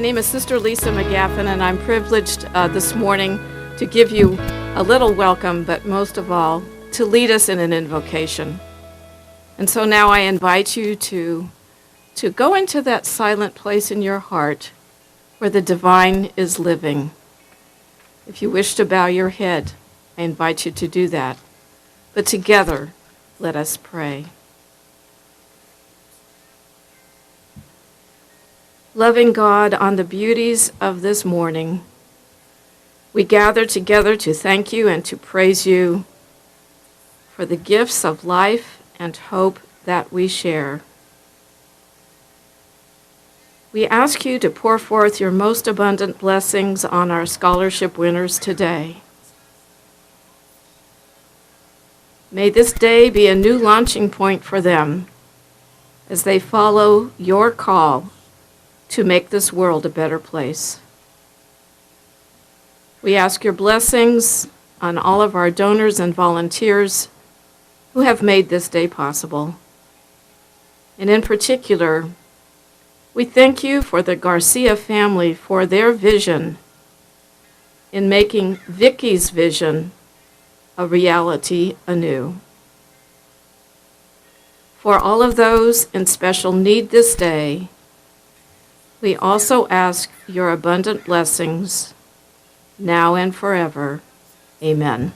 name is Sister Lisa McGaffin, and I'm privileged this morning to give you a little welcome, but most of all, to lead us in an invocation. And so now I invite you to go into that silent place in your heart where the divine is living. If you wish to bow your head, I invite you to do that. But together, let us pray. Loving God, on the beauties of this morning, we gather together to thank you and to praise you for the gifts of life and hope that we share. We ask you to pour forth your most abundant blessings on our scholarship winners today. May this day be a new launching point for them as they follow your call to make this world a better place. We ask your blessings on all of our donors and volunteers who have made this day possible. And in particular, we thank you for the Garcia family for their vision in making Vicky's vision a reality anew. For all of those in special need this day, we also ask your abundant blessings now and forever. Amen.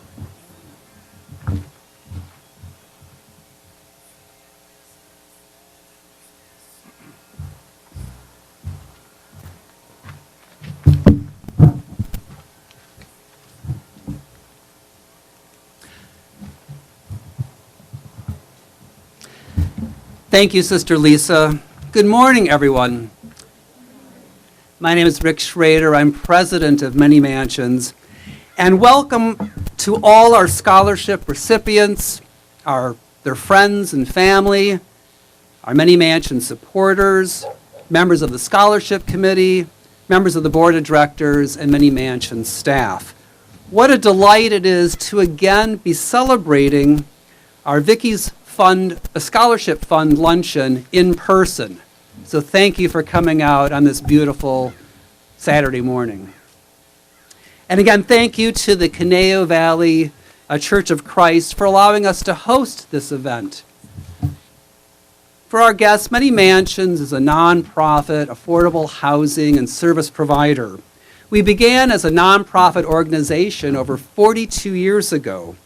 Thank you, Sister Lisa. Good morning, everyone. My name is Rick Schrader. I'm president of Many Mansions. And welcome to all our scholarship recipients, their friends and family, our Many Mansions supporters, members of the scholarship committee, members of the board of directors, and Many Mansions staff. What a delight it is to again be celebrating our Vicky's Fund, a scholarship fund luncheon in person. So thank you for coming out on this beautiful Saturday morning. And again, thank you to the Conejo Valley Church of Christ for allowing us to host this event. For our guests, Many Mansions is a nonprofit, affordable housing and service provider. We began as a nonprofit organization over 42 years ago.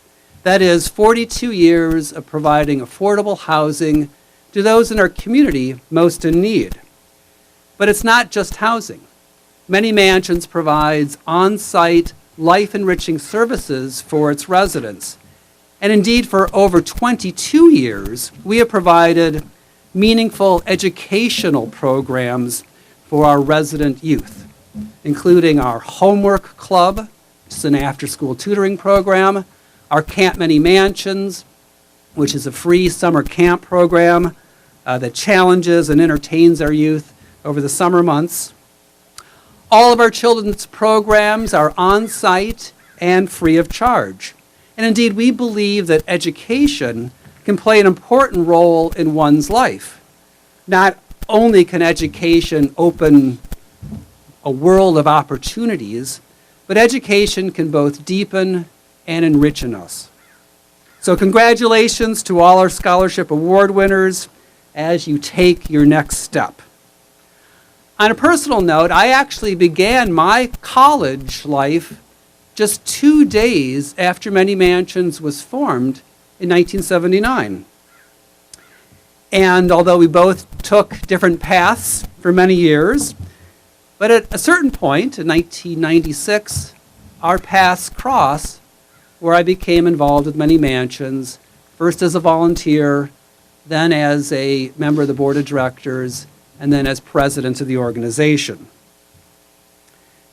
That is 42 years of providing affordable housing to those in our community most in need. But it's not just housing. Many Mansions provides on-site, life-enriching services for its residents. And indeed, for over 22 years, we have provided meaningful educational programs for our resident youth, including our Homework Club, which is an after-school tutoring program, our Camp Many Mansions, which is a free summer camp program that challenges and entertains our youth over the summer months. All of our children's programs are on-site and free of charge. And indeed, we believe that education can play an important role in one's life. Not only can education open a world of opportunities, but education can both deepen and enrichen us. So congratulations to all our scholarship award winners as you take your next step. On a personal note, I actually began my college life just 2 days after Many Mansions was formed in 1979. And although we both took different paths for many years, but at a certain point in 1996, our paths crossed where I became involved with Many Mansions, first as a volunteer, then as a member of the board of directors, and then as president of the organization.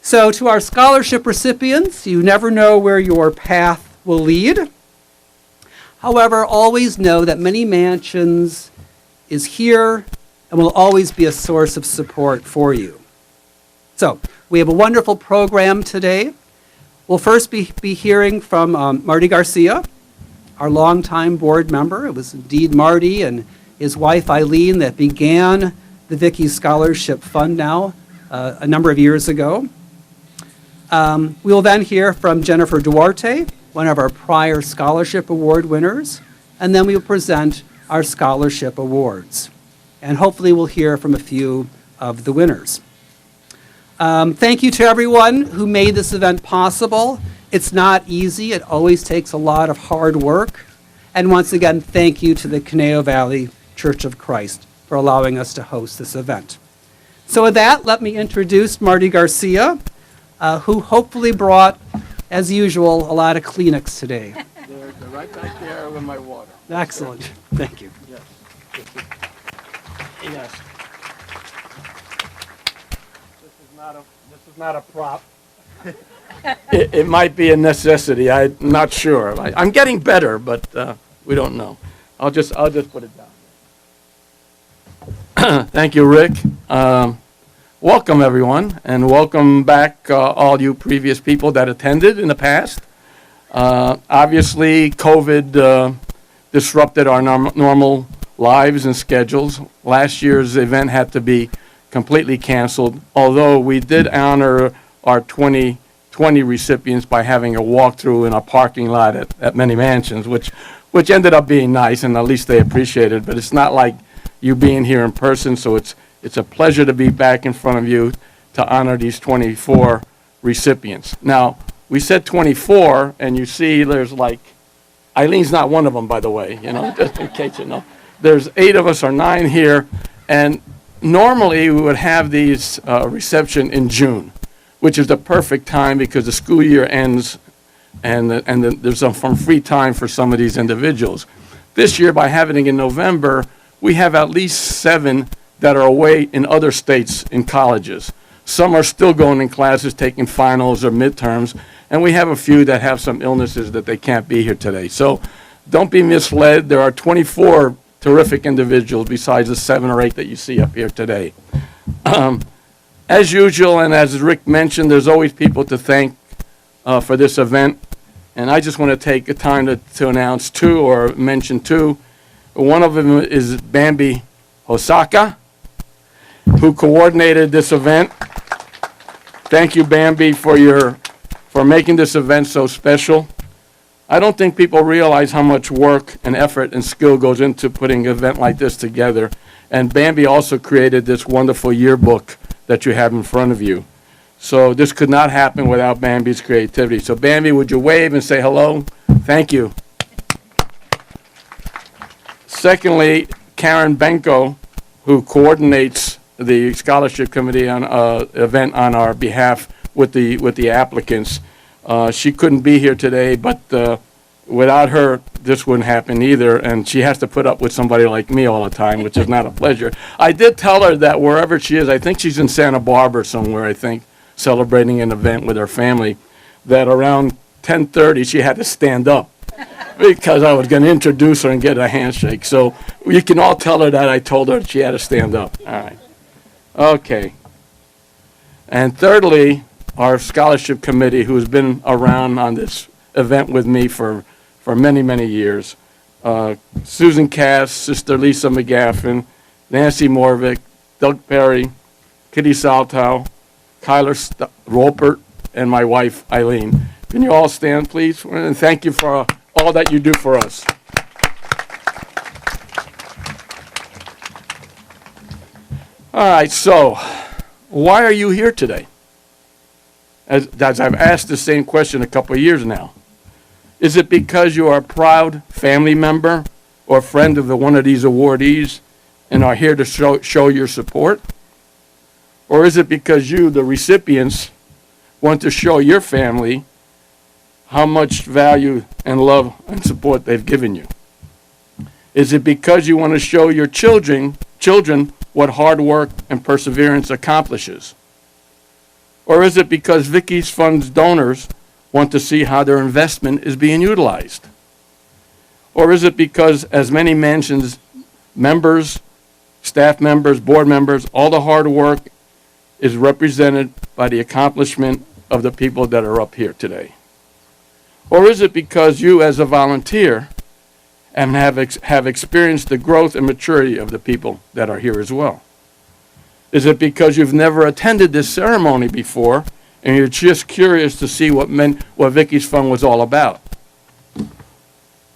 So to our scholarship recipients, you never know where your path will lead. However, always know that Many Mansions is here and will always be a source of support for you. So we have a wonderful program today. We'll first be hearing from Marty Garcia, our longtime board member. It was indeed Marty and his wife Eileen that began the Vicky Scholarship Fund now a number of years ago. We will then hear from Jennifer Duarte, one of our prior Scholarship Award winners, and then we will present our Scholarship Awards. And hopefully we'll hear from a few of the winners. Thank you to everyone who made this event possible. It's not easy. It always takes a lot of hard work. And once again, thank you to the Conejo Valley Church of Christ for allowing us to host this event. So with that, let me introduce Marty Garcia, who hopefully brought, as usual, a lot of Kleenex today. They're right back there with my water. Excellent. Thank you. Yes. Yes. This is not a prop. It might be a necessity. I'm not sure. I'm getting better, but we don't know. I'll just put it down. Thank you, Rick. Welcome, everyone, and welcome back all you previous people that attended in the past. Obviously, COVID disrupted our normal lives and schedules. Last year's event had to be completely canceled, although we did honor our 2020 recipients by having a walkthrough in a parking lot at many mansions, which ended up being nice, and at least they appreciated it. But it's not like you being here in person, so it's a pleasure to be back in front of you to honor these 24 recipients. Now, we said 24, and you see there's like, Eileen's not one of them, by the way, just in case you know. There's 8 of us or 9 here, and normally we would have these reception in June, which is the perfect time because the school year ends and there's some free time for some of these individuals. This year, by having it in November, we have at least 7 that are away in other states in colleges. Some are still going in classes, taking finals or midterms, and we have a few that have some illnesses that they can't be here today. So don't be misled. There are 24 terrific individuals besides the 7 or 8 that you see up here today. As usual, and as Rick mentioned, there's always people to thank for this event. And I just want to take a time to announce 2 or mention 2. One of them is Bambi Hosaka, who coordinated this event. Thank you, Bambi, for making this event so special. I don't think people realize how much work and effort and skill goes into putting an event like this together. And Bambi also created this wonderful yearbook that you have in front of you. So this could not happen without Bambi's creativity. So Bambi, would you wave and say hello? Thank you. Secondly, Karen Benko, who coordinates the scholarship committee on event on our behalf with the applicants. She couldn't be here today, but without her, this wouldn't happen either, and she has to put up with somebody like me all the time, which is not a pleasure. I did tell her that wherever she is, I think she's in Santa Barbara somewhere, celebrating an event with her family, that around 10:30 she had to stand up because I was going to introduce her and get a handshake. So you can all tell her that I told her she had to stand up. All right. Okay. And thirdly, our scholarship committee, who's been around on this event with me for many, many years. Susan Cass, Sister Lisa McGaffin, Nancy Morvick, Doug Perry, Kitty Saltow, Skyler Wolpert, and my wife, Eileen. Can you all stand, please? And thank you for all that you do for us. All right, so why are you here today? As I've asked the same question a couple of years now. Is it because you are a proud family member or friend of one of these awardees and are here to show your support? Or is it because you, the recipients, want to show your family how much value and love and support they've given you? Is it because you want to show your children what hard work and perseverance accomplishes? Or is it because Vicky's Fund's donors want to see how their investment is being utilized? Or is it because, as many mansions, members, staff members, board members, all the hard work is represented by the accomplishment of the people that are up here today? Or is it because you, as a volunteer, have experienced the growth and maturity of the people that are here as well? Is it because you've never attended this ceremony before and you're just curious to see what Vicky's Fund was all about?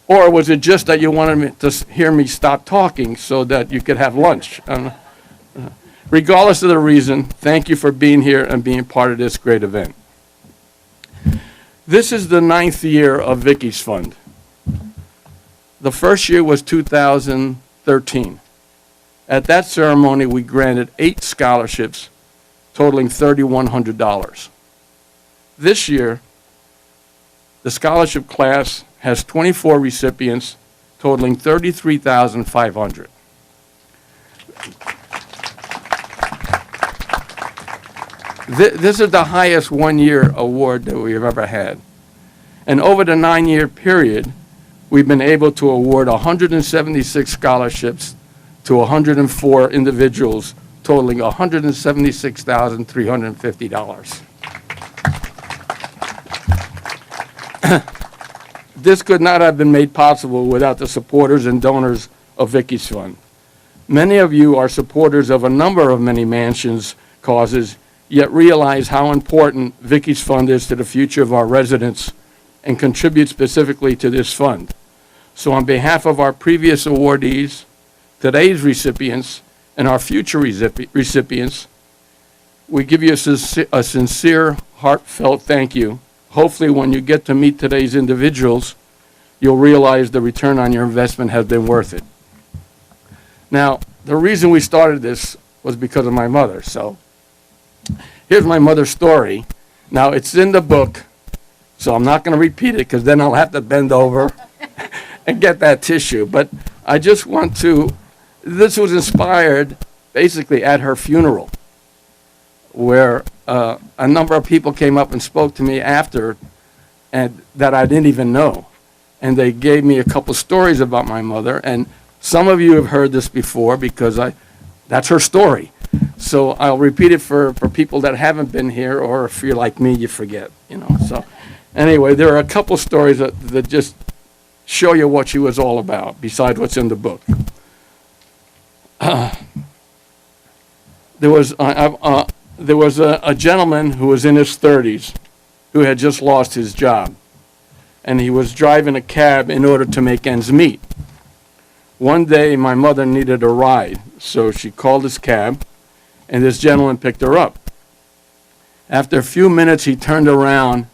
Or was it just that you wanted to hear me stop talking so that you could have lunch? Regardless of the reason, thank you for being here and being part of this great event. This is the 9th year of Vicky's Fund. The first year was 2013. At that ceremony, we granted 8 scholarships totaling $3,100. This year, the scholarship class has 24 recipients totaling $33,500. This is the highest one-year award that we've ever had. And over the 9-year period, we've been able to award 176 scholarships to 104 individuals, totaling $176,350. This could not have been made possible without the supporters and donors of Vicky's Fund. Many of you are supporters of a number of Many Mansions causes, yet realize how important Vicky's Fund is to the future of our residents and contribute specifically to this fund. So on behalf of our previous awardees, today's recipients, and our future recipients, we give you a sincere, heartfelt thank you. Hopefully when you get to meet today's individuals, you'll realize the return on your investment has been worth it. Now, the reason we started this was because of my mother. So here's my mother's story. Now, it's in the book, so I'm not going to repeat it because then I'll have to bend over and get that tissue. But I just want to, this was inspired basically at her funeral, where a number of people came up and spoke to me after and that I didn't even know. And they gave me a couple stories about my mother. And some of you have heard this before because that's her story. So I'll repeat it for people that haven't been here, or if you're like me, you forget, So anyway, there are a couple stories that just show you what she was all about, besides what's in the book. There was a gentleman who was in his 30s who had just lost his job, and he was driving a cab in order to make ends meet. One day, my mother needed a ride, so she called his cab, and this gentleman picked her up. After a few minutes, he turned around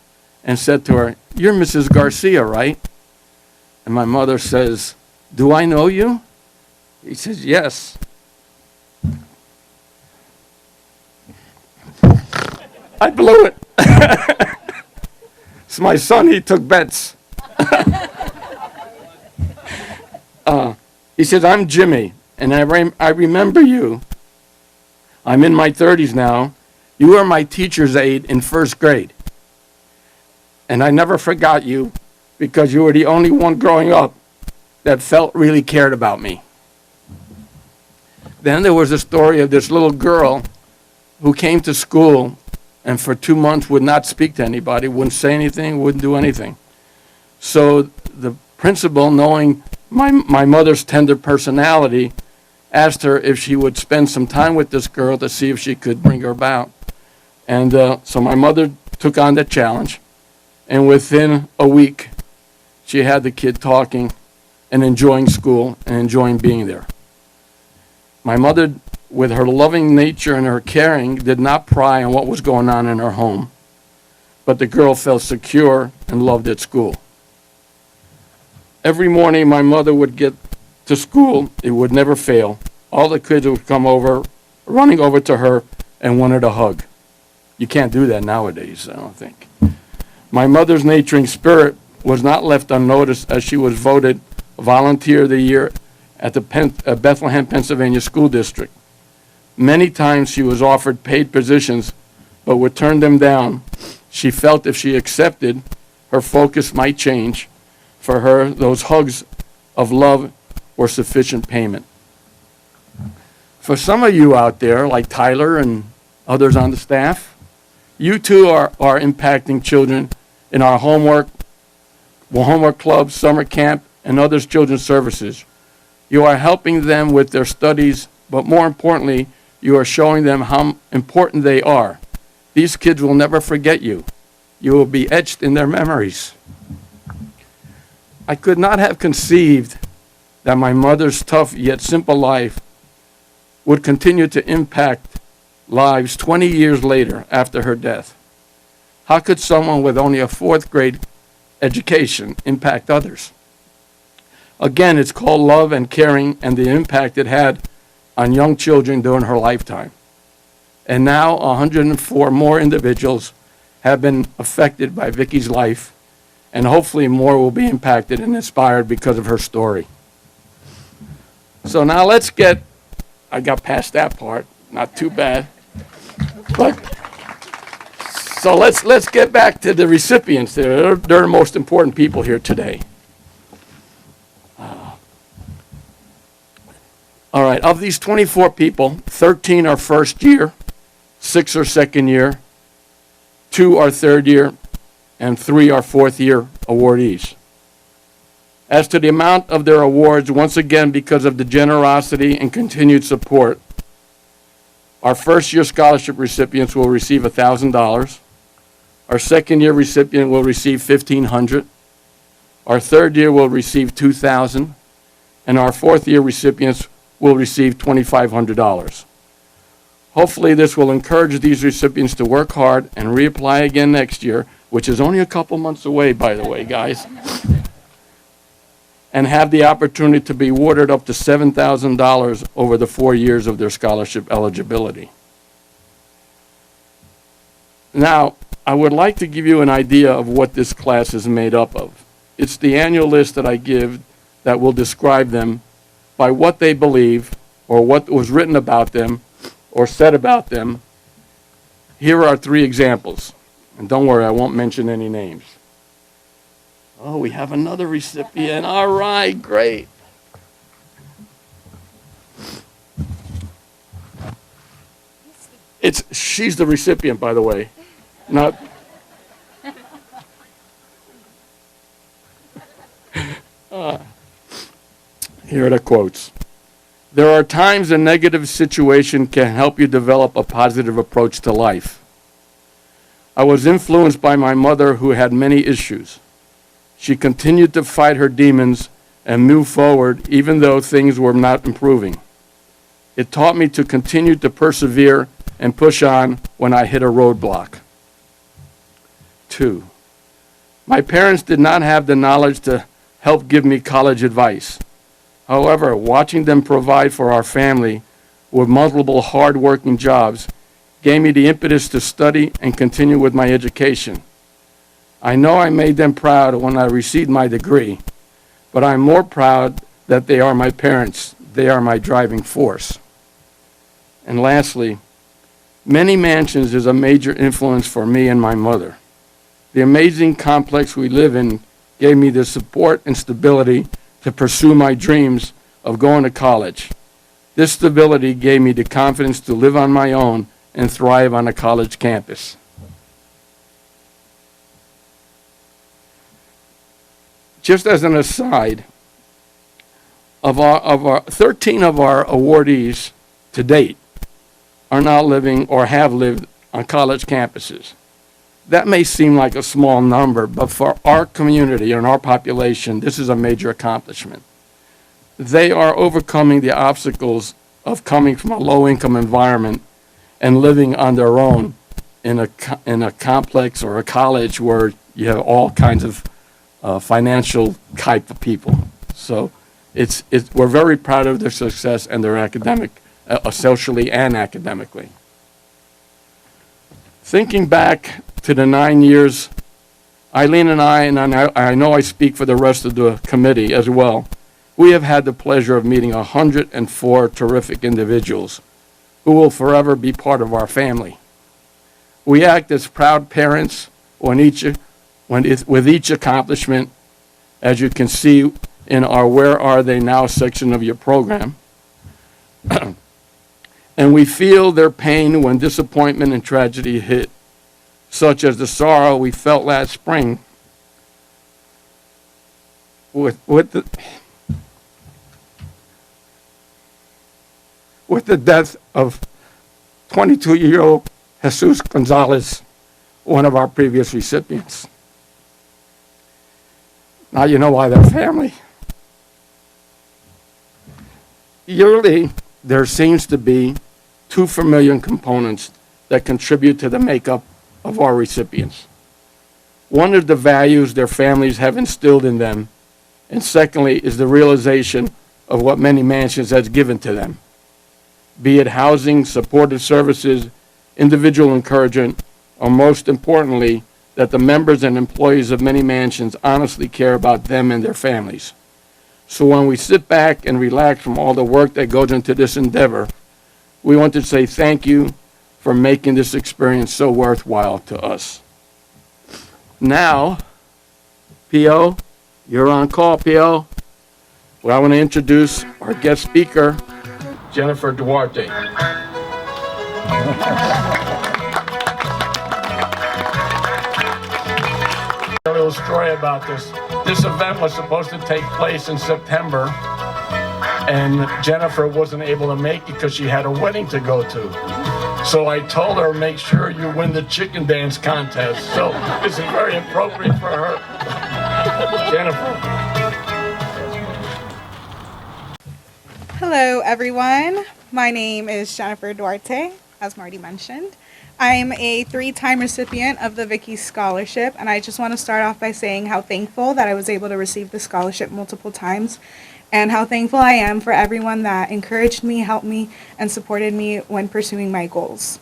and said to her, "You're Mrs. Garcia, right?" And my mother says, "Do I know you?" He says, "Yes." I blew it. It's my son, he took bets. He says, "I'm Jimmy, and I remember you. I'm in my 30s now. You were my teacher's aide in first grade. And I never forgot you because you were the only one growing up that felt really cared about me." Then there was a story of this little girl who came to school and for 2 months would not speak to anybody, wouldn't say anything, wouldn't do anything. So the principal, knowing my mother's tender personality, asked her if she would spend some time with this girl to see if she could bring her about. And so my mother took on that challenge, and within a week, she had the kid talking and enjoying school and enjoying being there. My mother, with her loving nature and her caring, did not pry on what was going on in her home, but the girl felt secure and loved at school. Every morning my mother would get to school, it would never fail. All the kids would come over, running over to her and wanted a hug. You can't do that nowadays, I don't think. My mother's nurturing spirit was not left unnoticed as she was voted Volunteer of the Year at the Bethlehem, Pennsylvania School District. Many times she was offered paid positions, but would turn them down. She felt if she accepted, her focus might change. For her, those hugs of love were sufficient payment. For some of you out there, like Tyler and others on the staff, you too are impacting children in our homework club, summer camp, and other children's services. You are helping them with their studies, but more importantly, You are showing them how important they are. These kids will never forget you. You will be etched in their memories. I could not have conceived that my mother's tough yet simple life would continue to impact lives 20 years later after her death. How could someone with only a fourth grade education impact others? Again, it's called love and caring and the impact it had on young children during her lifetime. And now 104 more individuals have been affected by Vicky's life, and hopefully more will be impacted and inspired because of her story. So now I got past that part, not too bad. So let's get back to the recipients. They're the most important people here today. All right, of these 24 people, 13 are first year, 6 are second year, 2 are third year, and 3 are fourth year awardees. As to the amount of their awards, once again, because of the generosity and continued support, our first year scholarship recipients will receive $1,000. Our second year recipient will receive $1,500. Our third year will receive $2,000. And our fourth year recipients will receive $2,500. Hopefully this will encourage these recipients to work hard and reapply again next year, which is only a couple months away, by the way, guys, and have the opportunity to be awarded up to $7,000 over the 4 years of their scholarship eligibility. Now, I would like to give you an idea of what this class is made up of. It's the annual list that I give that will describe them by what they believe or what was written about them or said about them. Here are 3 examples. And don't worry, I won't mention any names. Oh, we have another recipient. All right, great. She's the recipient, by the way. Not. Here are the quotes. There are times a negative situation can help you develop a positive approach to life. I was influenced by my mother who had many issues. She continued to fight her demons and move forward even though things were not improving. It taught me to continue to persevere and push on when I hit a roadblock. 2, my parents did not have the knowledge to help give me college advice. However, watching them provide for our family with multiple hard-working jobs gave me the impetus to study and continue with my education. I know I made them proud when I received my degree, but I'm more proud that they are my parents. They are my driving force. And lastly, Many Mansions is a major influence for me and my mother. The amazing complex we live in gave me the support and stability to pursue my dreams of going to college. This stability gave me the confidence to live on my own and thrive on a college campus. Just as an aside, of our 13 of our awardees to date are now living or have lived on college campuses. That may seem like a small number, but for our community and our population, this is a major accomplishment. They are overcoming the obstacles of coming from a low-income environment and living on their own in a complex or a college where you have all kinds of financial type of people. So we're very proud of their success and their academic, socially and academically. Thinking back to the 9 years, Eileen and I know I speak for the rest of the committee as well, we have had the pleasure of meeting 104 terrific individuals who will forever be part of our family. We act as proud parents with each accomplishment, as you can see in our Where Are They Now section of your program. And we feel their pain when disappointment and tragedy hit, such as the sorrow we felt last spring with the death of 22-year-old Jesus Gonzalez, one of our previous recipients. Now you know why they're family. Yearly, there seems to be two familiar components that contribute to the makeup of our recipients. One is the values their families have instilled in them, and secondly is the realization of what Many Mansions has given to them, be it housing, supportive services, individual encouragement, or most importantly, that the members and employees of Many Mansions honestly care about them and their families. So when we sit back and relax from all the work that goes into this endeavor, we want to say thank you for making this experience so worthwhile to us. Now, P.O., you're on call, P.O. Well, I want to introduce our guest speaker, Jennifer Duarte. A little story about this. This event was supposed to take place in September, and Jennifer wasn't able to make it because she had a wedding to go to. So I told her, make sure you win the chicken dance contest. So this is very appropriate for her. Jennifer. Hello, everyone. My name is Jennifer Duarte, as Marty mentioned. I'm a 3-time recipient of the Vicky Scholarship, and I just want to start off by saying how thankful that I was able to receive the scholarship multiple times, and how thankful I am for everyone that encouraged me, helped me, and supported me when pursuing my goals.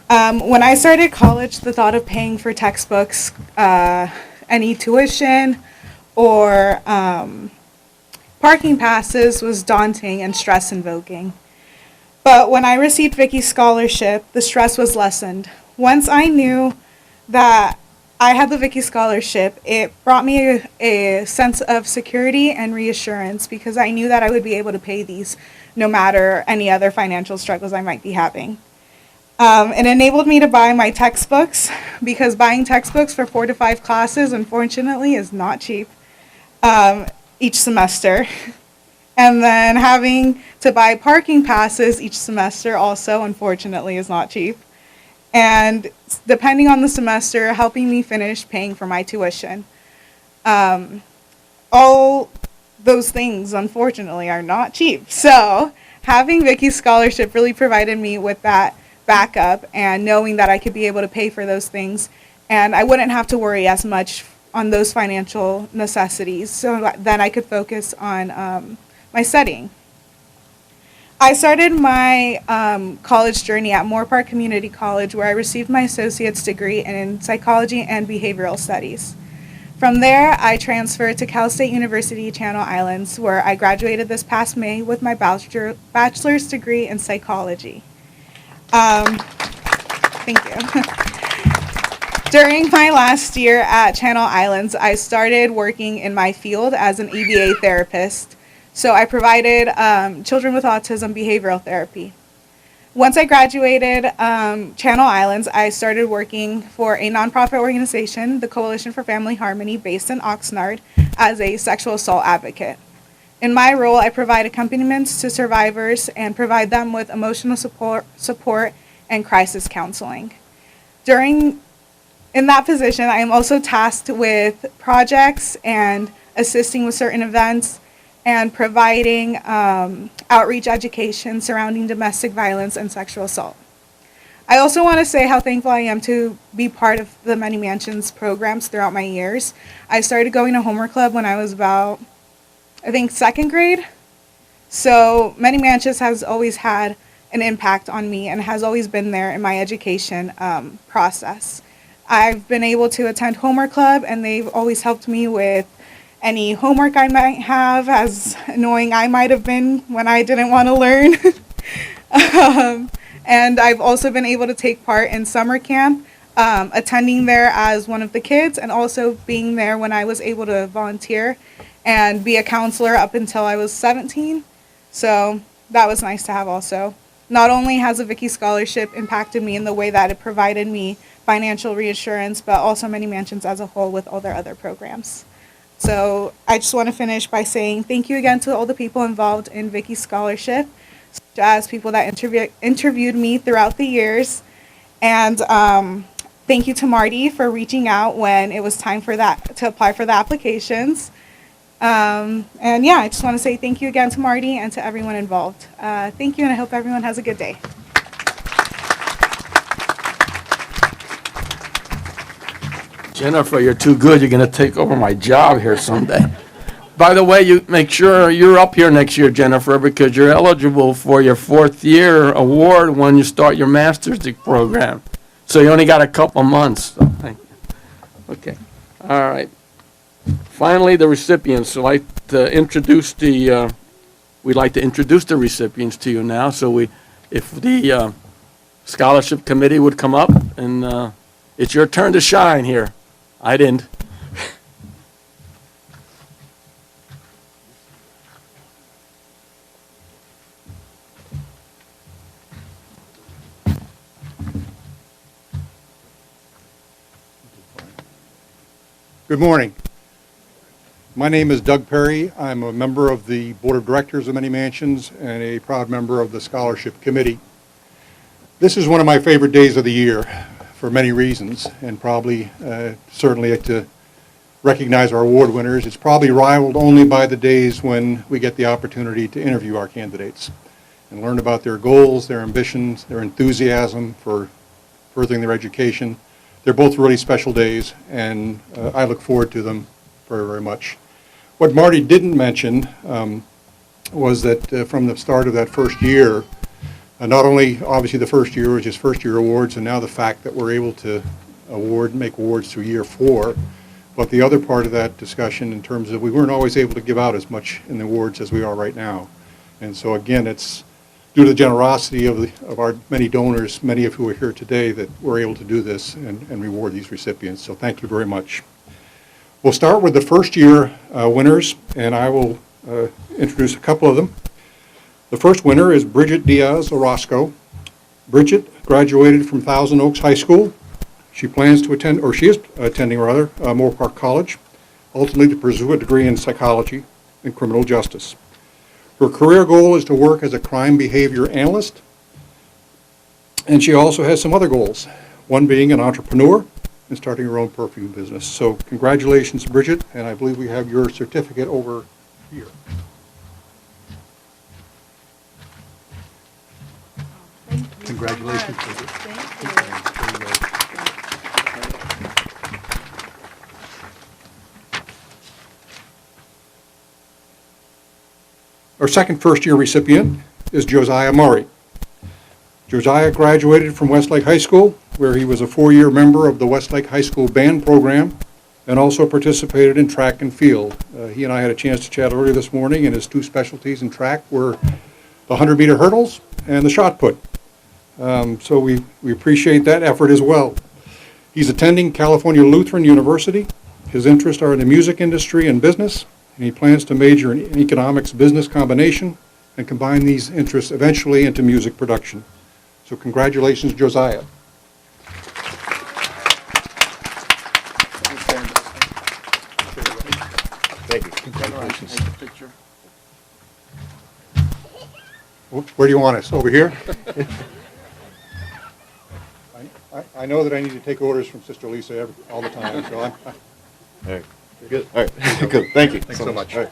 When I started college, the thought of paying for textbooks, any tuition, or parking passes was daunting and stress-invoking. But when I received Vicky's scholarship, the stress was lessened. Once I knew that I had the Vicky scholarship, it brought me a sense of security and reassurance because I knew that I would be able to pay these no matter any other financial struggles I might be having. It enabled me to buy my textbooks because buying textbooks for 4 to 5 classes, unfortunately, is not cheap each semester. And then having to buy parking passes each semester also, unfortunately, is not cheap. And depending on the semester, helping me finish paying for my tuition. All those things, unfortunately, are not cheap. So having Vicky's scholarship really provided me with that backup and knowing that I could be able to pay for those things. And I wouldn't have to worry as much on those financial necessities. So then I could focus on my studying. I started my college journey at Moore Park Community College, where I received my associate's degree in psychology and behavioral studies. From there, I transferred to Cal State University, Channel Islands, where I graduated this past May with my bachelor's degree in psychology. Thank you. During my last year at Channel Islands, I started working in my field as an ABA therapist. So I provided children with autism behavioral therapy. Once I graduated Channel Islands, I started working for a nonprofit organization, the Coalition for Family Harmony, based in Oxnard, as a sexual assault advocate. In my role, I provide accompaniments to survivors and provide them with emotional support and crisis counseling. In that position, I am also tasked with projects and assisting with certain events and providing outreach education surrounding domestic violence and sexual assault. I also want to say how thankful I am to be part of the Many Mansions programs throughout my years. I started going to Homework Club when I was about, I think, 2nd grade. So Many Mansions has always had an impact on me and has always been there in my education process. I've been able to attend Homework Club, and they've always helped me with any homework I might have, as annoying I might have been when I didn't want to learn. And I've also been able to take part in summer camp, attending there as one of the kids, and also being there when I was able to volunteer and be a counselor up until I was 17. So that was nice to have also. Not only has the Vicky Scholarship impacted me in the way that it provided me financial reassurance, but also Many Mansions as a whole with all their other programs. So I just want to finish by saying thank you again to all the people involved in Vicky's Scholarship. as people that interviewed me throughout the years. And thank you to Marty for reaching out when it was time for that to apply for the applications. And yeah, I just want to say thank you again to Marty and to everyone involved. Thank you, and I hope everyone has a good day. Jennifer, you're too good. You're going to take over my job here someday. By the way, you make sure you're up here next year, Jennifer, because you're eligible for your 4th year award when you start your master's program. So you only got a couple months. So thank you. Okay. All right. Finally, the recipients. We'd like to introduce the recipients to you now. So if the scholarship committee would come up, and it's your turn to shine here. I didn't. Good morning. My name is Doug Perry. I'm a member of the Board of Directors of Many Mansions and a proud member of the Scholarship Committee. This is one of my favorite days of the year for many reasons, and probably certainly to recognize our award winners. It's probably rivaled only by the days when we get the opportunity to interview our candidates and learn about their goals, their ambitions, their enthusiasm for furthering their education. They're both really special days, and I look forward to them very, very much. What Marty didn't mention was that from the start of that first year, not only obviously the first year was just first year awards, and now the fact that we're able to make awards through year 4, but the other part of that discussion in terms of we weren't always able to give out as much in the awards as we are right now. And so again, it's due to the generosity of our many donors, many of who are here today, that we're able to do this and reward these recipients. So thank you very much. We'll start with the first year winners, and I will introduce a couple of them. The first winner is Bridget Diaz Orozco. Bridget graduated from Thousand Oaks High School. She plans to attend, or she is attending rather, Moore Park College, ultimately to pursue a degree in psychology and criminal justice. Her career goal is to work as a crime behavior analyst, and she also has some other goals, one being an entrepreneur and starting her own perfume business. So congratulations, Bridget, and I believe we have your certificate over here. Congratulations. Our second first-year recipient is Josiah Murray. Josiah graduated from Westlake High School, where he was a 4-year member of the Westlake High School band program and also participated in track and field. He and I had a chance to chat earlier this morning, and his 2 specialties in track were the 100-meter hurdles and the shot put. So we appreciate that effort as well. He's attending California Lutheran University. His interests are in the music industry and business, and he plans to major in economics business combination and combine these interests eventually into music production. So congratulations, Josiah. Thank you. Congratulations. Where do you want us? Over here? I know that I need to take orders from Sister Lisa all the time, so I'm... All right. Good. All right. Good. Thank you. Thanks so much. All right.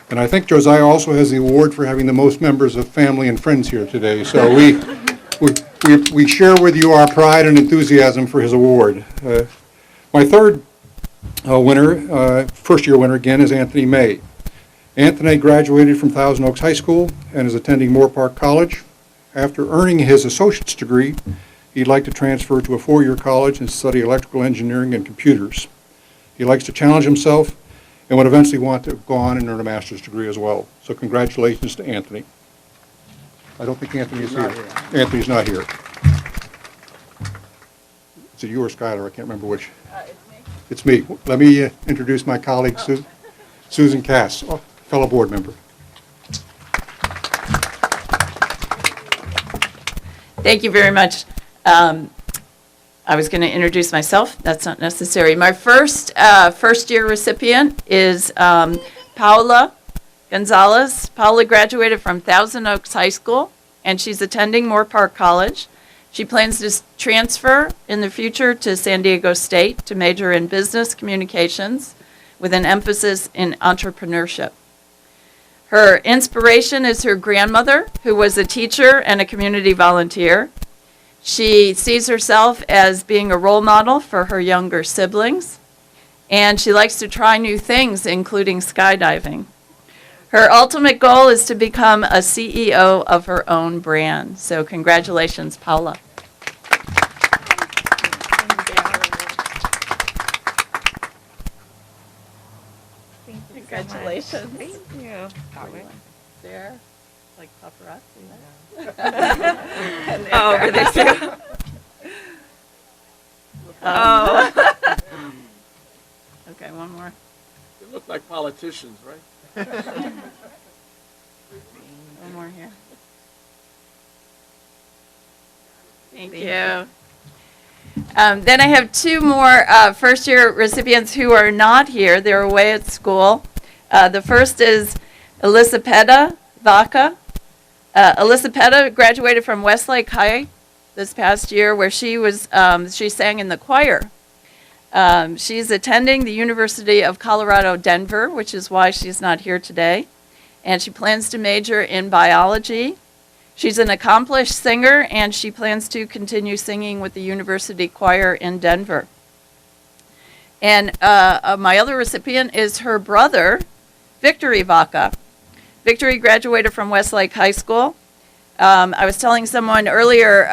And I think Josiah also has the award for having the most members of family and friends here today. So we share with you our pride and enthusiasm for his award. My third winner, first-year winner again, is Anthony May. Anthony graduated from Thousand Oaks High School and is attending Moore Park College. After earning his associate's degree, he'd like to transfer to a 4-year college and study electrical engineering and computers. He likes to challenge himself and would eventually want to go on and earn a master's degree as well. So congratulations to Anthony. I don't think Anthony is here. Anthony's not here. Is it you or Skyler? I can't remember which. It's me. Let me introduce my colleague, Susan Cass, fellow board member. Thank you very much. I was going to introduce myself. That's not necessary. My first-year recipient is Paola Gonzalez. Paola graduated from Thousand Oaks High School, and she's attending Moore Park College. She plans to transfer in the future to San Diego State to major in business communications with an emphasis in entrepreneurship. Her inspiration is her grandmother, who was a teacher and a community volunteer. She sees herself as being a role model for her younger siblings, and she likes to try new things, including skydiving. Her ultimate goal is to become a CEO of her own brand. So congratulations, Paola. Congratulations. Thank you. There, like paparazzi. Oh, over there too. Oh. Okay, one more. They look like politicians, right? One more here. Thank you. Then I have two more first-year recipients who are not here. They're away at school. The first is Elisapetta Vaca. Elisapetta graduated from Westlake High this past year, where she sang in the choir. She's attending the University of Colorado, Denver, which is why she's not here today. And she plans to major in biology. She's an accomplished singer, and she plans to continue singing with the University Choir in Denver. And my other recipient is her brother, Victory Vaca. Victory graduated from Westlake High School. I was telling someone earlier,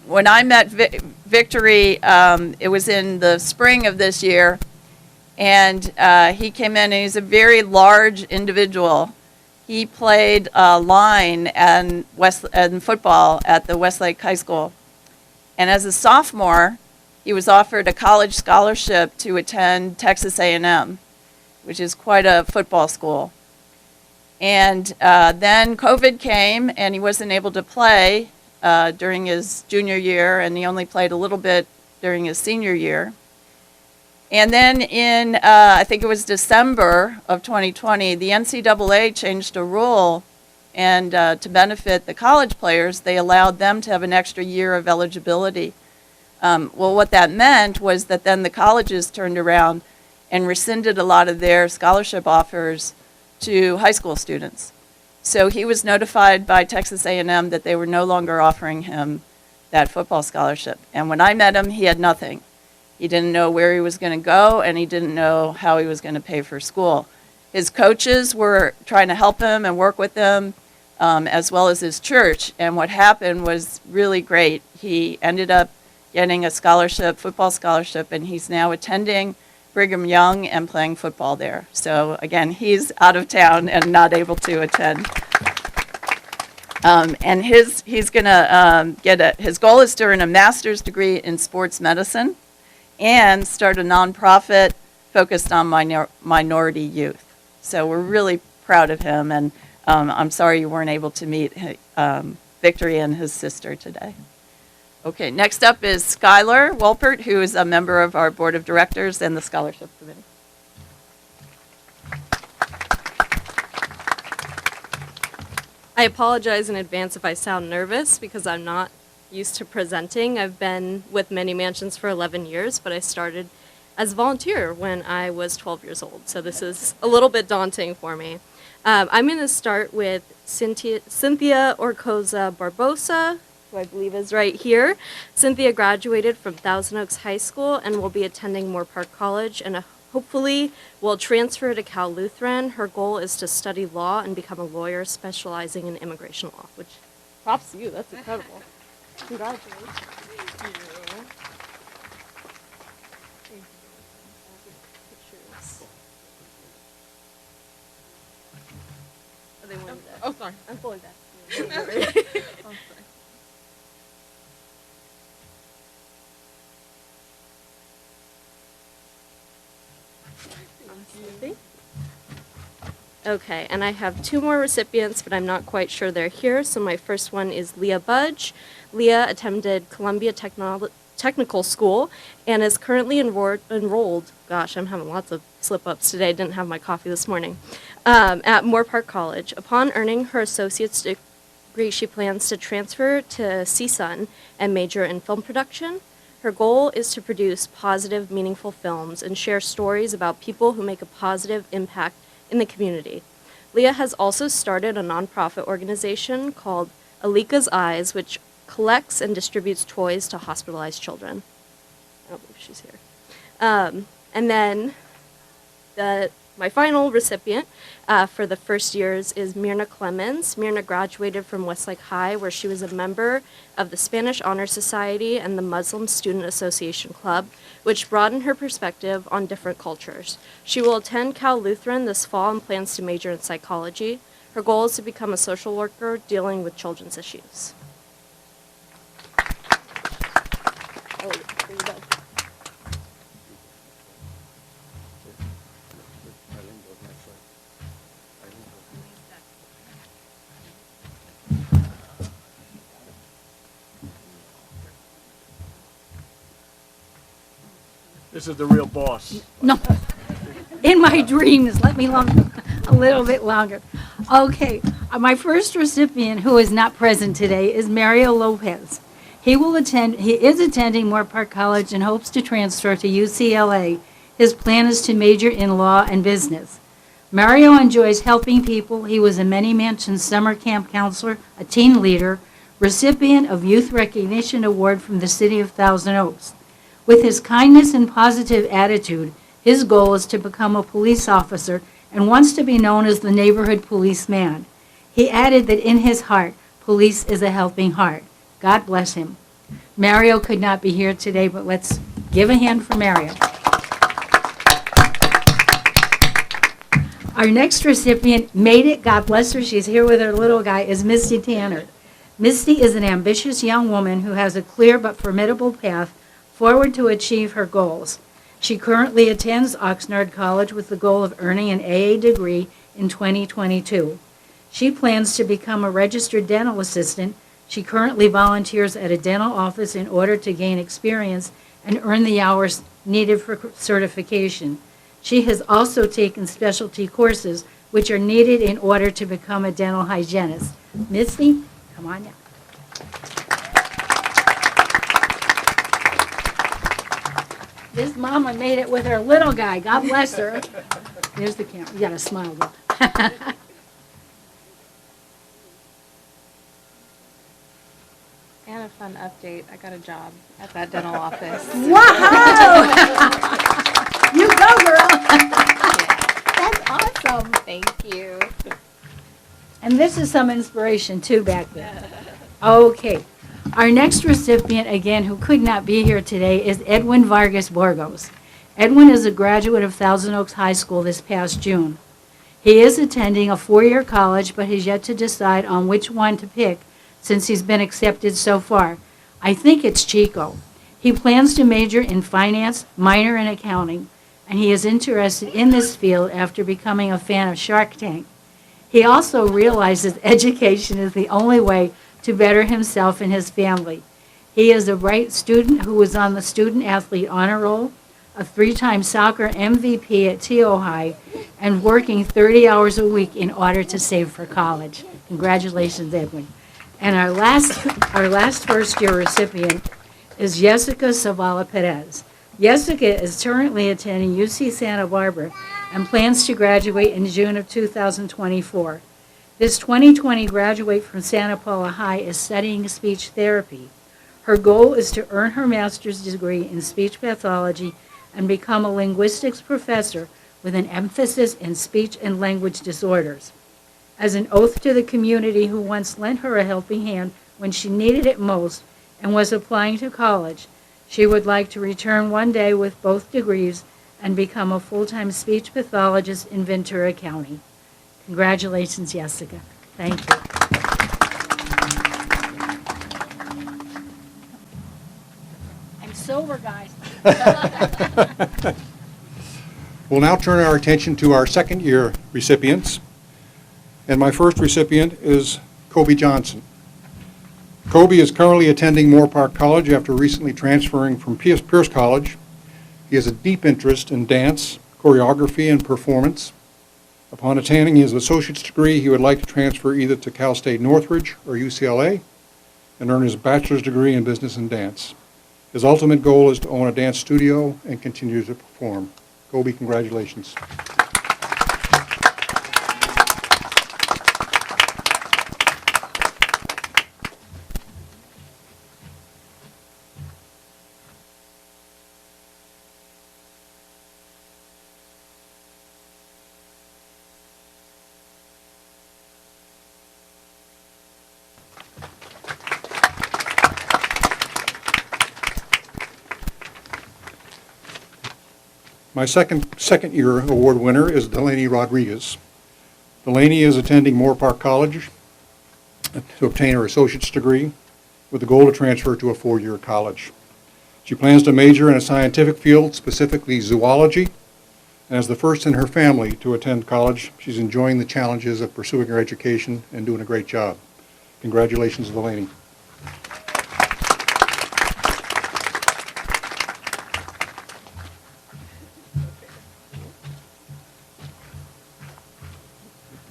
when I met Victory, it was in the spring of this year, and he came in, and he's a very large individual. He played line and football at the Westlake High School. And as a sophomore, he was offered a college scholarship to attend Texas A&M, which is quite a football school. And then COVID came, and he wasn't able to play during his junior year, and he only played a little bit during his senior year. And then in, I think it was December of 2020, the NCAA changed a rule, and to benefit the college players, they allowed them to have an extra year of eligibility. Well, what that meant was that then the colleges turned around and rescinded a lot of their scholarship offers to high school students. So he was notified by Texas A&M that they were no longer offering him that football scholarship. And when I met him, he had nothing. He didn't know where he was going to go, and he didn't know how he was going to pay for school. His coaches were trying to help him and work with him, as well as his church. And what happened was really great. He ended up getting a scholarship, football scholarship, and he's now attending Brigham Young and playing football there. So again, he's out of town and not able to attend. And he's going to his goal is to earn a master's degree in sports medicine and start a nonprofit focused on minority youth. So we're really proud of him, and I'm sorry you weren't able to meet Victory and his sister today. Okay, next up is Skyler Wolpert, who is a member of our board of directors and the scholarship committee. I apologize in advance if I sound nervous because I'm not used to presenting. I've been with Many Mansions for 11 years, but I started as a volunteer when I was 12 years old. So this is a little bit daunting for me. I'm going to start with Cynthia Orcoza Barbosa, who I believe is right here. Cynthia graduated from Thousand Oaks High School and will be attending Moore Park College and hopefully will transfer to Cal Lutheran. Her goal is to study law and become a lawyer specializing in immigration law, which props to you. That's incredible. Congratulations. Thank you. Are they one of that? Oh, sorry. I'm pulling back. Oh, sorry. Okay, and I have two more recipients, but I'm not quite sure they're here. So my first one is Leah Budge. Leah attended Columbia Technical School and is currently enrolled. Gosh, I'm having lots of slip-ups today. I didn't have my coffee this morning. At Moore Park College. Upon earning her associate's degree, she plans to transfer to CSUN and major in film production. Her goal is to produce positive, meaningful films and share stories about people who make a positive impact in the community. Leah has also started a nonprofit organization called Alika's Eyes, which collects and distributes toys to hospitalized children. I don't believe she's here. And then my final recipient for the first years is Mirna Clemens. Mirna graduated from Westlake High, where she was a member of the Spanish Honor Society and the Muslim Student Association Club, which broadened her perspective on different cultures. She will attend Cal Lutheran this fall and plans to major in psychology. Her goal is to become a social worker dealing with children's issues. Oh, there you go. This is the real boss. No, in my dreams, let me long, a little bit longer. Okay, my first recipient who is not present today is Mario Lopez. He is attending Moore Park College and hopes to transfer to UCLA. His plan is to major in law and business. Mario enjoys helping people. He was a Many Mansions summer camp counselor, a teen leader, recipient of Youth Recognition Award from the City of Thousand Oaks. With his kindness and positive attitude, his goal is to become a police officer and wants to be known as the neighborhood policeman. He added that in his heart, police is a helping heart. God bless him. Mario could not be here today, but let's give a hand for Mario. Our next recipient made it, God bless her, she's here with her little guy, is Misty Tanner. Misty is an ambitious young woman who has a clear but formidable path forward to achieve her goals. She currently attends Oxnard College with the goal of earning an AA degree in 2022. She plans to become a registered dental assistant. She currently volunteers at a dental office in order to gain experience and earn the hours needed for certification. She has also taken specialty courses which are needed in order to become a dental hygienist. Misty, come on now. This mama made it with her little guy. God bless her. There's the camera. You got to smile though. And a fun update. I got a job at that dental office. Wow! You go, girl. That's awesome. Thank you. And this is some inspiration too back there. Okay. Our next recipient, again, who could not be here today, is Edwin Vargas-Borgos. Edwin is a graduate of Thousand Oaks High School this past June. He is attending a 4-year college, but has yet to decide on which one to pick since he's been accepted so far. I think it's Chico. He plans to major in finance, minor in accounting, and he is interested in this field after becoming a fan of Shark Tank. He also realizes education is the only way to better himself and his family. He is a bright student who was on the student athlete honor roll, a 3-time soccer MVP at TO High, and working 30 hours a week in order to save for college. Congratulations, Edwin. And our last first-year recipient is Jessica Zavala Perez. Jessica is currently attending UC Santa Barbara and plans to graduate in June of 2024. This 2020 graduate from Santa Paula High is studying speech therapy. Her goal is to earn her master's degree in speech pathology and become a linguistics professor with an emphasis in speech and language disorders. As an oath to the community who once lent her a helping hand when she needed it most and was applying to college, she would like to return one day with both degrees and become a full-time speech pathologist in Ventura County. Congratulations, Jessica. Thank you. I'm sober, guys. We'll now turn our attention to our second-year recipients. And my first recipient is Kobe Johnson. Kobe is currently attending Moore Park College after recently transferring from Pierce College. He has a deep interest in dance choreography, and performance. Upon attaining his associate's degree, he would like to transfer either to Cal State Northridge or UCLA and earn his bachelor's degree in business and dance. His ultimate goal is to own a dance studio and continue to perform. Gobi, congratulations. My second year award winner is Delaney Rodriguez. Delaney is attending Moore Park College to obtain her associate's degree with the goal to transfer to a four-year college. She plans to major in a scientific field, specifically zoology, and as the first in her family to attend college, she's enjoying the challenges of pursuing her education and doing a great job. Congratulations, Delaney.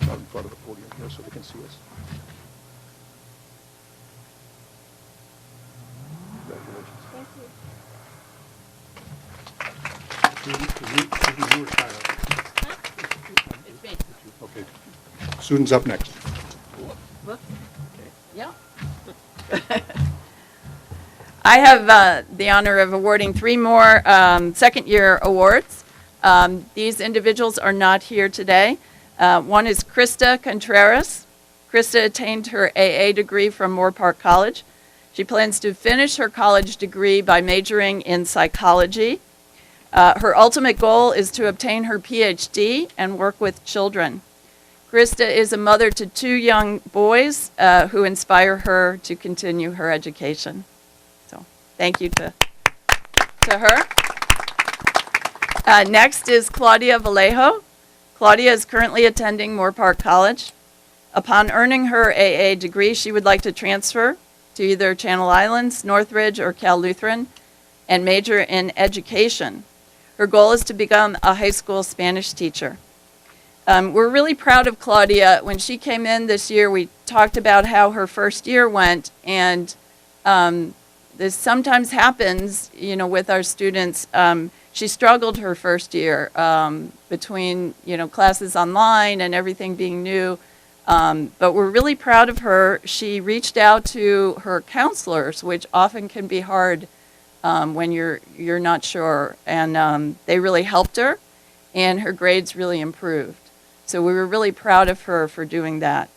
Out in front of the podium here so they can see us. Okay. Susan's up next. Yeah. I have the honor of awarding three more second-year awards. These individuals are not here today. One is Christa Contreras. Christa attained her AA degree from Moore Park College. She plans to finish her college degree by majoring in psychology. Her ultimate goal is to obtain her PhD and work with children. Christa is a mother to two young boys who inspire her to continue her education. So thank you to her. Next is Claudia Vallejo. Claudia is currently attending Moore Park College. Upon earning her AA degree, she would like to transfer to either Channel Islands, Northridge, or Cal Lutheran and major in education. Her goal is to become a high school Spanish teacher. We're really proud of Claudia. When she came in this year, we talked about how her first year went, and this sometimes happens, with our students. She struggled her first year between, classes online and everything being new. But we're really proud of her. She reached out to her counselors, which often can be hard when you're not sure. And they really helped her, and her grades really improved. So we were really proud of her for doing that.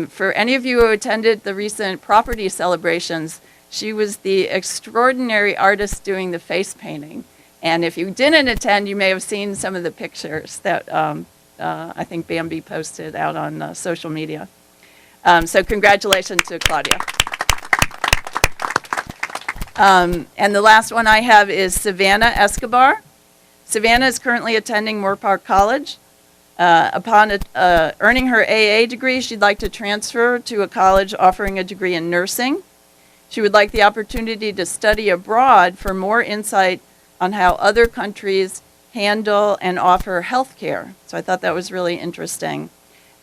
For any of you who attended the recent property celebrations, she was the extraordinary artist doing the face painting. And if you didn't attend, you may have seen some of the pictures that I think Bambi posted out on social media. So congratulations to Claudia. And the last one I have is Savannah Escobar. Savannah is currently attending Moore Park College. Upon earning her AA degree, she'd like to transfer to a college offering a degree in nursing. She would like the opportunity to study abroad for more insight on how other countries handle and offer health care. So I thought that was really interesting.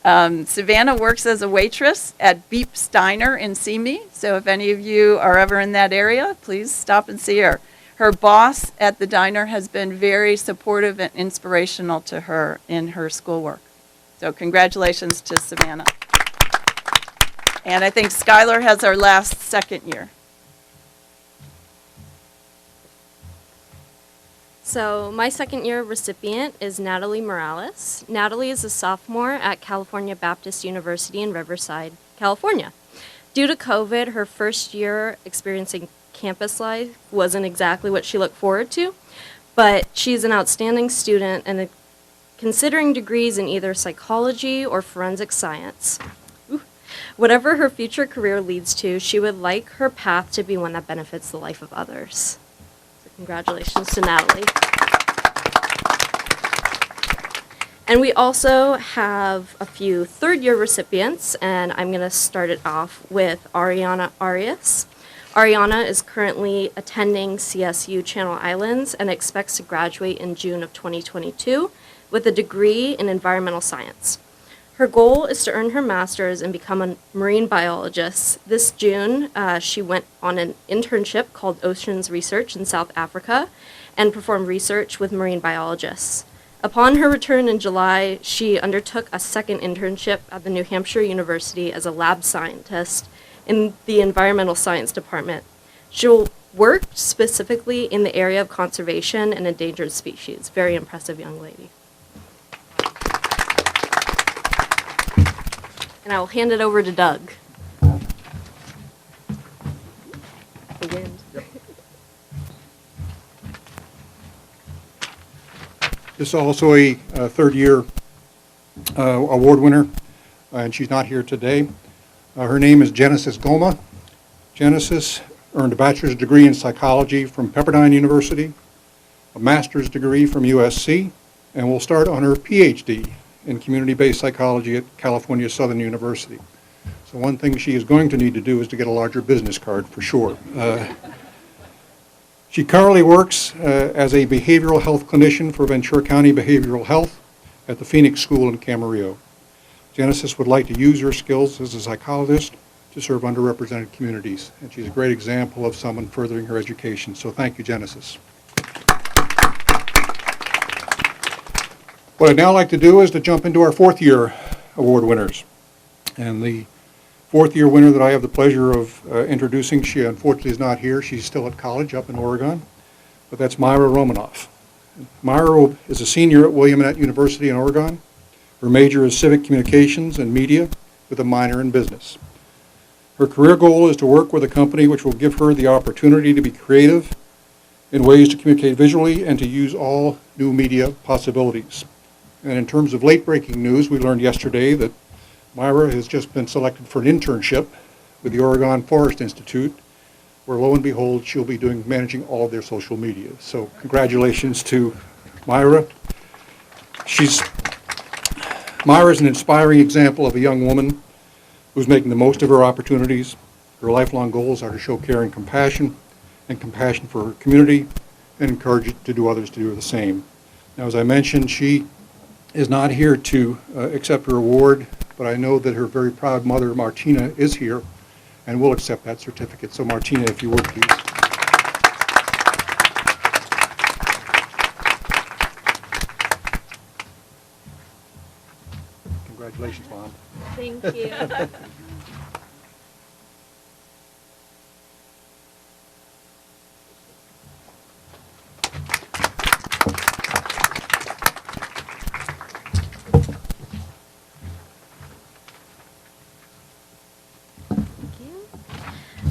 Savannah works as a waitress at Beep's Diner in Simi. So if any of you are ever in that area, please stop and see her. Her boss at the diner has been very supportive and inspirational to her in her schoolwork. So congratulations to Savannah. And I think Skyler has our last second year. So my second year recipient is Natalie Morales. Natalie is a sophomore at California Baptist University in Riverside, California. Due to COVID, her first year experiencing campus life wasn't exactly what she looked forward to, but she's an outstanding student and considering degrees in either psychology or forensic science. Whatever her future career leads to, she would like her path to be one that benefits the life of others. So congratulations to Natalie. And we also have a few third-year recipients, and I'm going to start it off with Ariana Arias. Ariana is currently attending CSU Channel Islands and expects to graduate in June of 2022 with a degree in environmental science. Her goal is to earn her master's and become a marine biologist. This June, she went on an internship called Oceans Research in South Africa and performed research with marine biologists. Upon her return in July, she undertook a second internship at the New Hampshire University as a lab scientist in the environmental science department. She'll work specifically in the area of conservation and endangered species. Very impressive young lady. And I will hand it over to Doug. Again. This is also a third-year award winner, and she's not here today. Her name is Genesis Goma. Genesis earned a bachelor's degree in psychology from Pepperdine University, a master's degree from USC, and will start on her PhD in community-based psychology at California Southern University. So one thing she is going to need to do is to get a larger business card for sure. She currently works as a behavioral health clinician for Ventura County Behavioral Health at the Phoenix School in Camarillo. Genesis would like to use her skills as a psychologist to serve underrepresented communities, and she's a great example of someone furthering her education. So thank you, Genesis. What I'd now like to do is to jump into our fourth-year award winners. And the fourth-year winner that I have the pleasure of introducing, she unfortunately is not here. She's still at college up in Oregon, but that's Myra Romanov. Myra is a senior at Willamette University in Oregon. Her major is civic communications and media with a minor in business. Her career goal is to work with a company which will give her the opportunity to be creative in ways to communicate visually and to use all new media possibilities. And in terms of late-breaking news, we learned yesterday that Myra has just been selected for an internship with the Oregon Forest Institute, where lo and behold, she'll be managing all of their social media. So congratulations to Myra. Myra is an inspiring example of a young woman who's making the most of her opportunities. Her lifelong goals are to show care and compassion for her community, and encourage it to do others to do the same. Now, as I mentioned, she is not here to accept her award, but I know that her very proud mother, Martina, is here and will accept that certificate. So Martina, if you would, please. Congratulations, Mom. Thank you.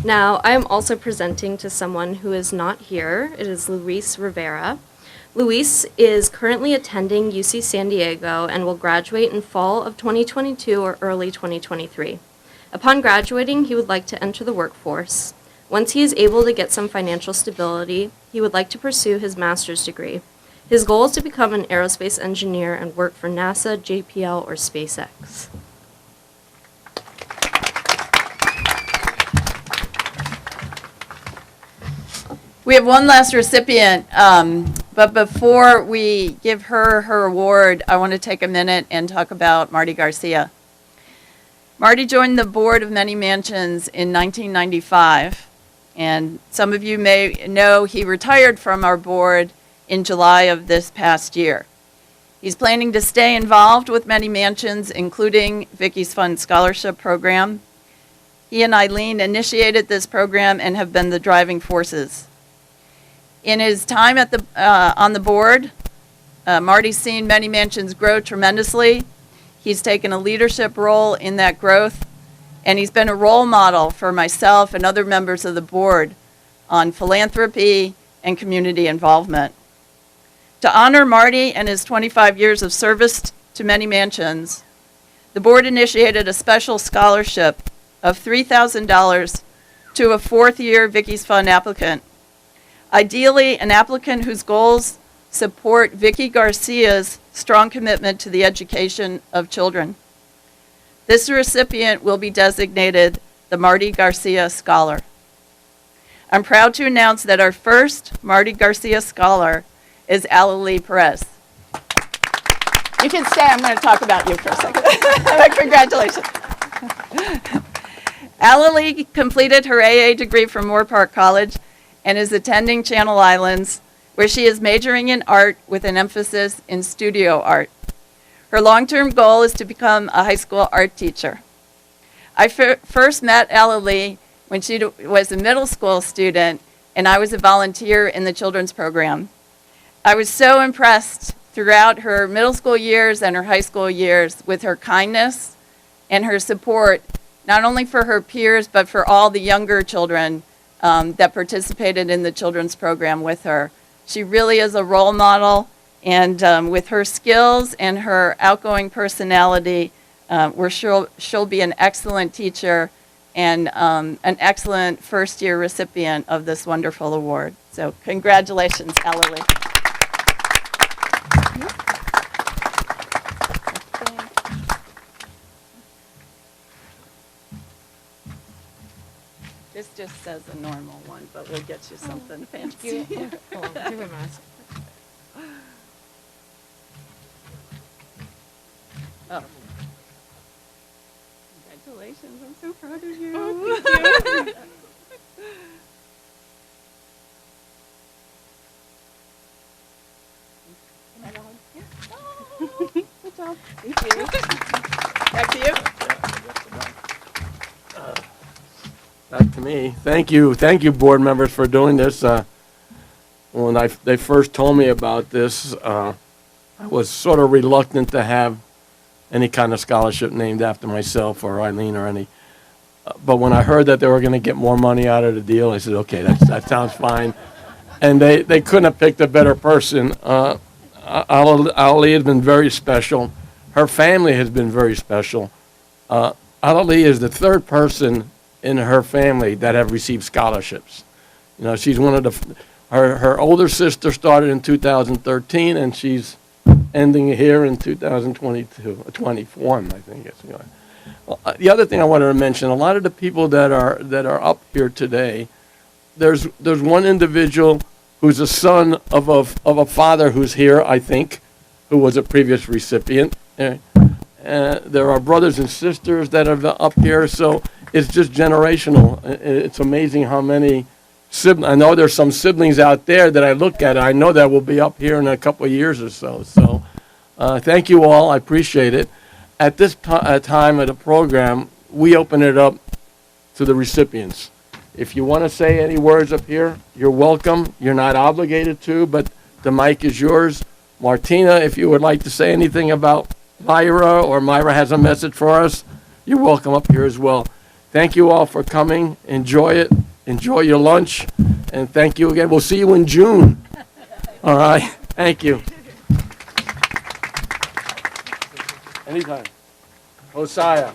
Now, I am also presenting to someone who is not here. It is Luis Rivera. Luis is currently attending UC San Diego and will graduate in fall of 2022 or early 2023. Upon graduating, he would like to enter the workforce. Once he is able to get some financial stability, he would like to pursue his master's degree. His goal is to become an aerospace engineer and work for NASA, JPL, or SpaceX. We have one last recipient, but before we give her award, I want to take a minute and talk about Marty Garcia. Marty joined the board of Many Mansions in 1995, and some of you may know he retired from our board in July of this past year. He's planning to stay involved with Many Mansions, including Vicky's Fund Scholarship Program. He and Eileen initiated this program and have been the driving forces. In his time at on the board, Marty's seen Many Mansions grow tremendously. He's taken a leadership role in that growth, and he's been a role model for myself and other members of the board on philanthropy and community involvement. To honor Marty and his 25 years of service to Many Mansions, the board initiated a special scholarship of $3,000 to a fourth-year Vicky's Fund applicant. Ideally, an applicant whose goals support Vicky Garcia's strong commitment to the education of children. This recipient will be designated the Marty Garcia Scholar. I'm proud to announce that our first Marty Garcia Scholar is Lee Perez. You can stay. I'm going to talk about you for a second. But congratulations. Lee completed her AA degree from Moore Park College and is attending Channel Islands, where she is majoring in art with an emphasis in studio art. Her long-term goal is to become a high school art teacher. I first met Lee when she was a middle school student, and I was a volunteer in the children's program. I was so impressed throughout her middle school years and her high school years with her kindness and her support, not only for her peers, but for all the younger children that participated in the children's program with her. She really is a role model, and with her skills and her outgoing personality, we're sure she'll be an excellent teacher and an excellent first-year recipient of this wonderful award. So congratulations, Lee. This just says a normal one, but we'll get you something fancy. Oh. Congratulations, I'm so proud of you. Oh, thank you. Can I go home? Yeah. Oh, good job. Thank you. Back to you. Back to me. Thank you, board members, for doing this. When they first told me about this, I was sort of reluctant to have any kind of scholarship named after myself or Eileen or any. But when I heard that they were going to get more money out of the deal, I said, okay, that sounds fine. And they couldn't have picked a better person. Ali has been very special. Her family has been very special. Ali is the third person in her family that have received scholarships. You know, she's one of her older sister started in 2013, and she's ending here in 2021, I think. Well, the other thing I wanted to mention, a lot of the people that are up here today, there's one individual who's a son of a father who's here, I think, who was a previous recipient. There are brothers and sisters that are up here, so it's just generational. It's amazing how many siblings. I know there's some siblings out there that I look at, and I know that will be up here in a couple of years or so. So thank you all. I appreciate it. At this time of the program, we open it up to the recipients. If you want to say any words up here, you're welcome. You're not obligated to, but the mic is yours. Martina, if you would like to say anything about Myra, or Myra has a message for us, you're welcome up here as well. Thank you all for coming. Enjoy it. Enjoy your lunch. And thank you again. We'll see you in June. All right. Thank you. Anytime. Josiah.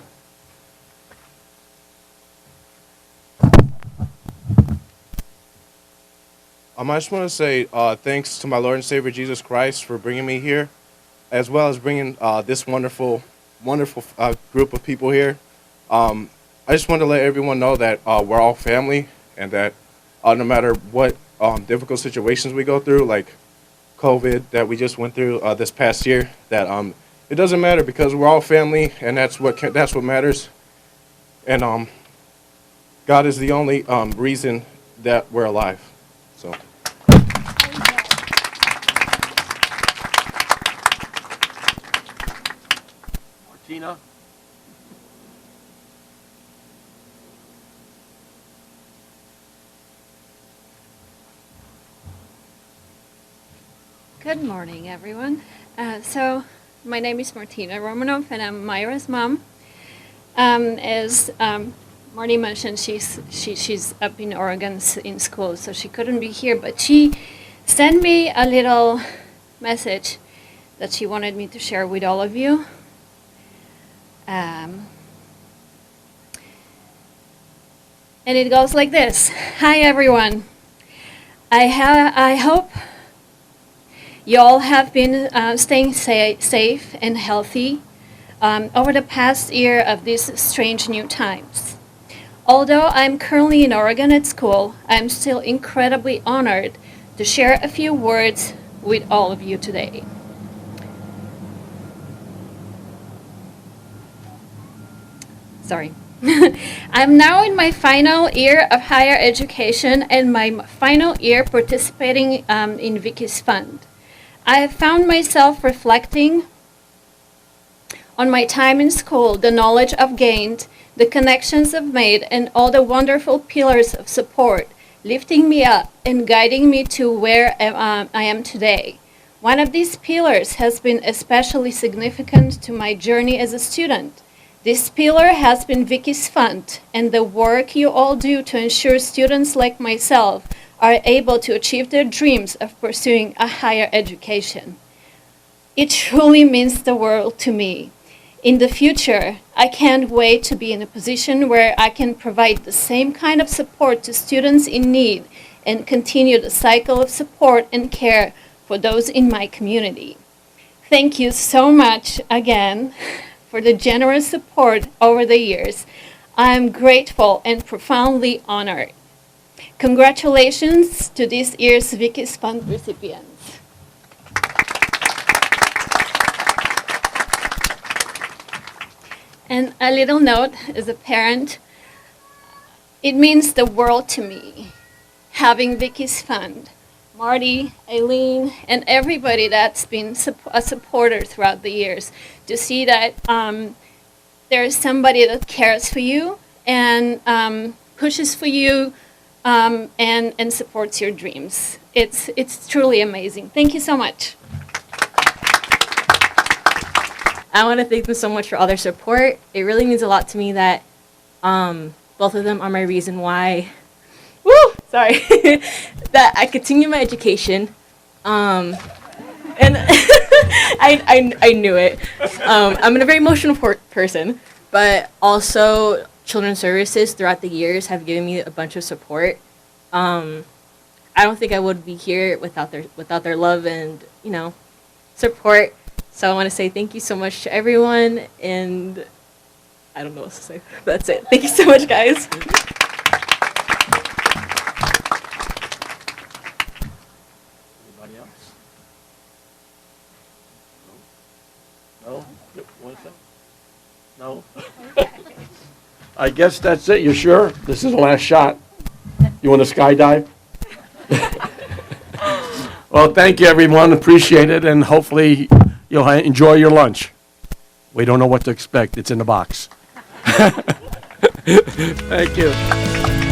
I just want to say thanks to my Lord and Savior Jesus Christ for bringing me here, as well as bringing this wonderful group of people here. I just want to let everyone know that we're all family, and that no matter what difficult situations we go through, like COVID that we just went through this past year, that it doesn't matter, because we're all family, and that's what matters. And God is the only reason that we're alive. So. Martina. Good morning, everyone. So my name is Martina Romanov, and I'm Myra's mom. As Marty mentioned, she's up in Oregon in school, so she couldn't be here, but she sent me a little message that she wanted me to share with all of you. And it goes like this. Hi, everyone. I hope you all have been staying safe and healthy over the past year of these strange new times. Although I'm currently in Oregon at school, I'm still incredibly honored to share a few words with all of you today. Sorry. I'm now in my final year of higher education and my final year participating in Vicky's Fund. I have found myself reflecting on my time in school, the knowledge I've gained, the connections I've made, and all the wonderful pillars of support, lifting me up and guiding me to where I am today. One of these pillars has been especially significant to my journey as a student. This pillar has been Vicky's Fund and the work you all do to ensure students like myself are able to achieve their dreams of pursuing a higher education. It truly means the world to me. In the future, I can't wait to be in a position where I can provide the same kind of support to students in need and continue the cycle of support and care for those in my community. Thank you so much again for the generous support over the years. I am grateful and profoundly honored. Congratulations to this year's Vicky's Fund recipients. And a little note as a parent, it means the world to me, having Vicky's Fund. Marty, Eileen, and everybody that's been a supporter throughout the years, to see that there's somebody that cares for you and pushes for you and supports your dreams. It's truly amazing. Thank you so much. I want to thank them so much for all their support. It really means a lot to me that both of them are my reason why, that I continue my education. And I knew it. I'm a very emotional person, but also children's services throughout the years have given me a bunch of support. I don't think I would be here without their love and, support. So I want to say thank you so much to everyone, and I don't know what to say. That's it. Thank you so much, guys. Anybody else? No? No? I guess that's it. You sure? This is the last shot. You want to skydive? Well, thank you, everyone. Appreciate it, and hopefully you'll enjoy your lunch. We don't know what to expect. It's in the box. Thank you.